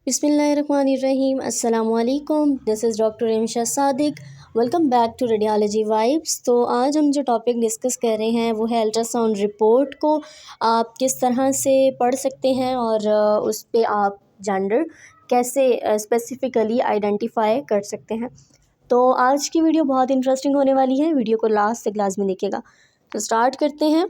बिस्मिल्लाहिर्रहमानिर्रहीम अस्सलामुअलैकुम। This is doctor Imsha Sadiq. Welcome back to radiology vibes. तो आज हम जो टॉपिक डिस्कस कर रहे हैं वो है अल्ट्रासाउंड रिपोर्ट को आप किस तरह से पढ़ सकते हैं और उस पे आप जेंडर कैसे स्पेसिफ़िकली आइडेंटिफाई कर सकते हैं। तो आज की वीडियो बहुत इंटरेस्टिंग होने वाली है, वीडियो को लास्ट तक लाजमी देखिएगा। तो स्टार्ट करते हैं।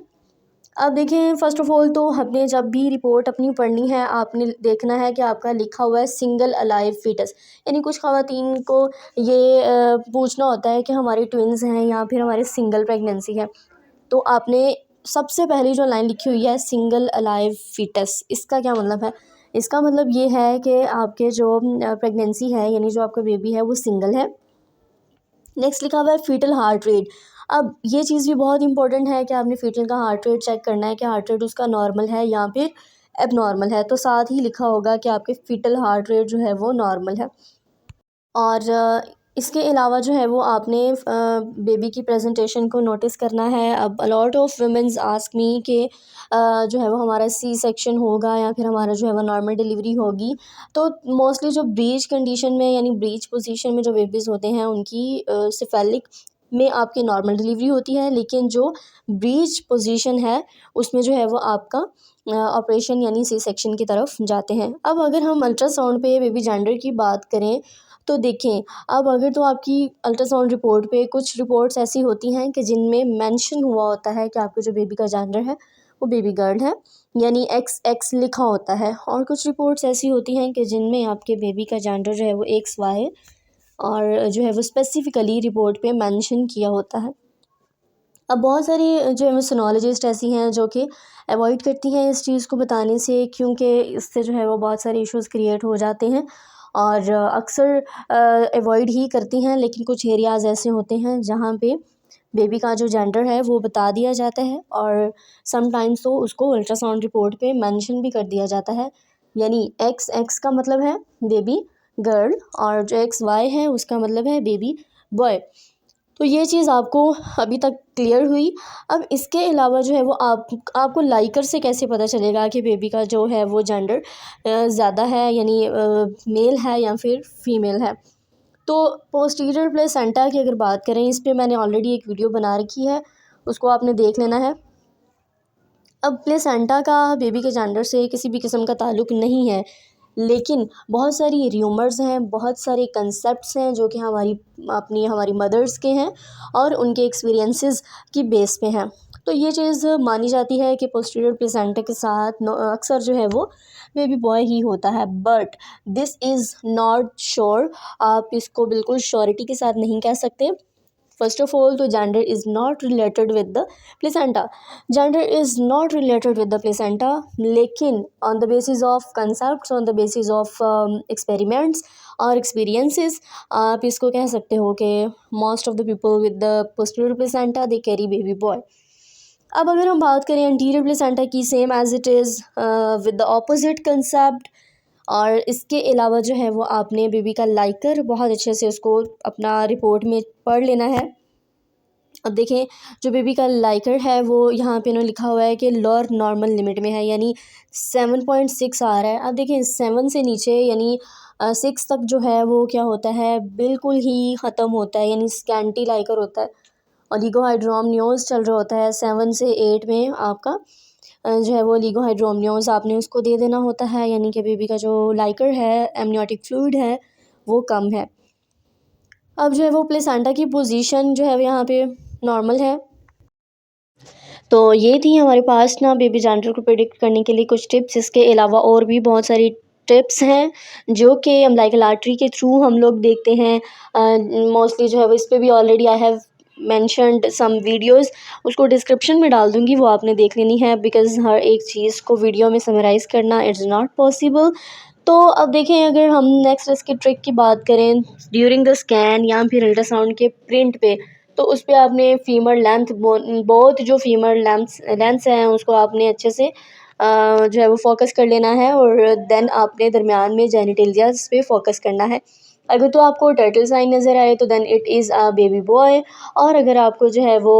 अब देखें, फ़र्स्ट ऑफ़ ऑल तो हमने जब भी रिपोर्ट अपनी पढ़नी है आपने देखना है कि आपका लिखा हुआ है सिंगल अलाइव फ़ीटस, यानी कुछ ख़वातीन को ये पूछना होता है कि हमारे ट्विन्स हैं या फिर हमारे सिंगल प्रेगनेंसी है। तो आपने सबसे पहली जो लाइन लिखी हुई है सिंगल अलाइव फ़ीटस, इसका क्या मतलब है? इसका मतलब ये है कि आपके जो प्रेगनेंसी है यानी जो आपका बेबी है वो सिंगल है। नेक्स्ट लिखा हुआ है फीटल हार्ट रेट। अब ये चीज़ भी बहुत इंपॉर्टेंट है कि आपने फीटल का हार्ट रेट चेक करना है कि हार्ट रेट उसका नॉर्मल है या फिर एबनॉर्मल है। तो साथ ही लिखा होगा कि आपके फीटल हार्ट रेट जो है वो नॉर्मल है। और इसके अलावा जो है वो आपने बेबी की प्रेजेंटेशन को नोटिस करना है। अब a lot of womens ask me कि जो है वो हमारा सी सेक्शन होगा या फिर हमारा जो है वो नॉर्मल डिलीवरी होगी। तो मोस्टली जो ब्रीच कंडीशन में यानी ब्रीच पोजीशन में जो बेबीज़ होते हैं उनकी सिफेलिक में आपकी नॉर्मल डिलीवरी होती है, लेकिन जो ब्रीच पोजीशन है उसमें जो है वो आपका ऑपरेशन यानी सी सेक्शन की तरफ जाते हैं। अब अगर हम अल्ट्रासाउंड पे बेबी जेंडर की बात करें तो देखें, अब अगर तो आपकी अल्ट्रासाउंड रिपोर्ट पे कुछ रिपोर्ट्स ऐसी होती हैं कि जिनमें मेंशन हुआ होता है कि आपके जो बेबी का जेंडर है वो बेबी गर्ल है, यानी एक्स एक्स लिखा होता है। और कुछ रिपोर्ट्स ऐसी होती हैं कि जिनमें आपके बेबी का जेंडर जो है वो एक्स वाई है और जो है वो स्पेसिफ़िकली रिपोर्ट पे मेंशन किया होता है। अब बहुत सारी जो एंडोक्रिनोलॉजिस्ट ऐसी हैं जो कि अवॉइड करती हैं इस चीज़ को बताने से, क्योंकि इससे जो है वो बहुत सारे इश्यूज़ क्रिएट हो जाते हैं और अक्सर अवॉइड ही करती हैं। लेकिन कुछ एरियाज़ ऐसे होते हैं जहाँ पे बेबी का जो जेंडर है वो बता दिया जाता है और समटाइम्स तो उसको अल्ट्रासाउंड रिपोर्ट पे मेंशन भी कर दिया जाता है। यानी एक्स एक्स का मतलब है बेबी गर्ल और जो एक्स वाई है उसका मतलब है बेबी बॉय। तो ये चीज़ आपको अभी तक क्लियर हुई। अब इसके अलावा जो है वो आपको लाइकर से कैसे पता चलेगा कि बेबी का जो है वो जेंडर ज़्यादा है यानी मेल है या फिर फीमेल है। तो पोस्टीरियर प्लेसेंटा की अगर बात करें, इस पे मैंने ऑलरेडी एक वीडियो बना रखी है, उसको आपने देख लेना है। अब प्लेसेंटा का बेबी के जेंडर से किसी भी किस्म का ताल्लुक़ नहीं है, लेकिन बहुत सारी र्यूमर्स हैं, बहुत सारे कंसेप्ट्स हैं जो कि हमारी मदर्स के हैं और उनके एक्सपीरियंसेस की बेस पे हैं। तो ये चीज़ मानी जाती है कि पोस्टीरियर प्लेसेंटा के साथ अक्सर जो है वो बेबी बॉय ही होता है, but this is not sure. आप इसको बिल्कुल श्योरिटी के साथ नहीं कह सकते। फर्स्ट ऑफ ऑल तो gender is not related with the placenta, gender is not related with the placenta, लेकिन on the basis of concept, on the basis of experiments और एक्सपीरियंसेस आप इसको कह सकते हो कि most of the people with the posterior placenta they carry baby boy. अब अगर हम बात करें एंटीरियर प्लेसेंटा की, same as it is with the opposite concept. और इसके अलावा जो है वो आपने बेबी का लाइकर बहुत अच्छे से उसको अपना रिपोर्ट में पढ़ लेना है। अब देखें, जो बेबी का लाइकर है वो यहाँ पे इन्होंने लिखा हुआ है कि लोअर नॉर्मल लिमिट में है, यानी 7.6 आ रहा है। अब देखें 7 से नीचे यानी 6 तक जो है वो क्या होता है, बिल्कुल ही ख़त्म होता है, यानी स्कैंटी लाइकर होता है। ओलिगोहाइड्रोमनियोज चल रहा होता है 7 से 8 में आपका जो है वो ओलिगोहाइड्रोमनियोज आपने उसको दे देना होता है, यानी कि बेबी का जो लाइकर है, एमनियोटिक फ्लूइड है, वो कम है। अब जो है वो प्लेसेंटा की पोजीशन जो है यहाँ पे नॉर्मल है। तो ये थी हमारे पास ना बेबी जेंडर को प्रेडिक्ट करने के लिए कुछ टिप्स। इसके अलावा और भी बहुत सारी टिप्स हैं जो कि अम्बिलिकल आर्टरी के थ्रू हम लोग देखते हैं। मोस्टली जो है वो इस पे भी already I have mentioned some videos, उसको डिस्क्रिप्शन में डाल दूँगी, वो आपने देख लेनी है, बिकॉज़ हर एक चीज़ को वीडियो में समराइज़ करना इट्स नॉट पॉसिबल। तो अब देखें, अगर हम नेक्स्ट इसकी ट्रिक की बात करें ड्यूरिंग द स्कैन या फिर अल्ट्रासाउंड के प्रिंट पे, तो उस पे आपने फीमर लेंथ बोथ जो फीमर लेंथ्स हैं उसको आपने अच्छे से जो है वो फोकस कर लेना है और देन आपने दरमियान में जेनिटलियाज पे फोकस करना है। अगर तो आपको टर्टल साइन नज़र आए तो then it is a baby boy, और अगर आपको जो है वो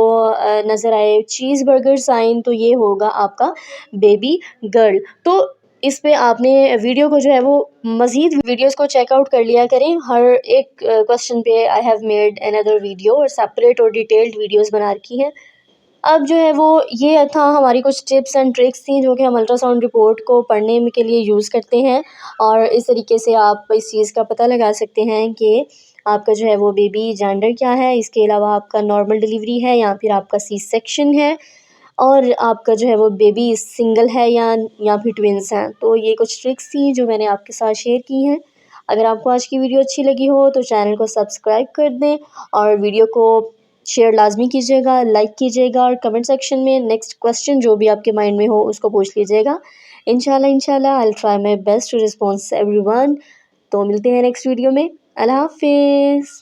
नज़र आए चीज़ बर्गर साइन तो ये होगा आपका बेबी गर्ल। तो इस पे आपने वीडियो को जो है वो मज़ीद वीडियोस को चेकआउट कर लिया करें। हर एक क्वेश्चन पे I have made another video और सेपरेट और डिटेल्ड वीडियोस बना रखी हैं। अब जो है वो ये था हमारी कुछ टिप्स एंड ट्रिक्स थी जो कि हम अल्ट्रासाउंड रिपोर्ट को पढ़ने के लिए यूज़ करते हैं, और इस तरीके से आप इस चीज़ का पता लगा सकते हैं कि आपका जो है वो बेबी जेंडर क्या है। इसके अलावा आपका नॉर्मल डिलीवरी है या फिर आपका सी सेक्शन है, और आपका जो है वो बेबी सिंगल है या फिर ट्विंस हैं। तो ये कुछ ट्रिक्स थी जो मैंने आपके साथ शेयर की हैं। अगर आपको आज की वीडियो अच्छी लगी हो तो चैनल को सब्सक्राइब कर दें और वीडियो को शेयर लाजमी कीजिएगा, लाइक कीजिएगा, और कमेंट सेक्शन में नेक्स्ट क्वेश्चन जो भी आपके माइंड में हो उसको पूछ लीजिएगा। इंशाल्लाह I will try my best to response everyone. तो मिलते हैं नेक्स्ट वीडियो में। अल्लाह हाफिज़।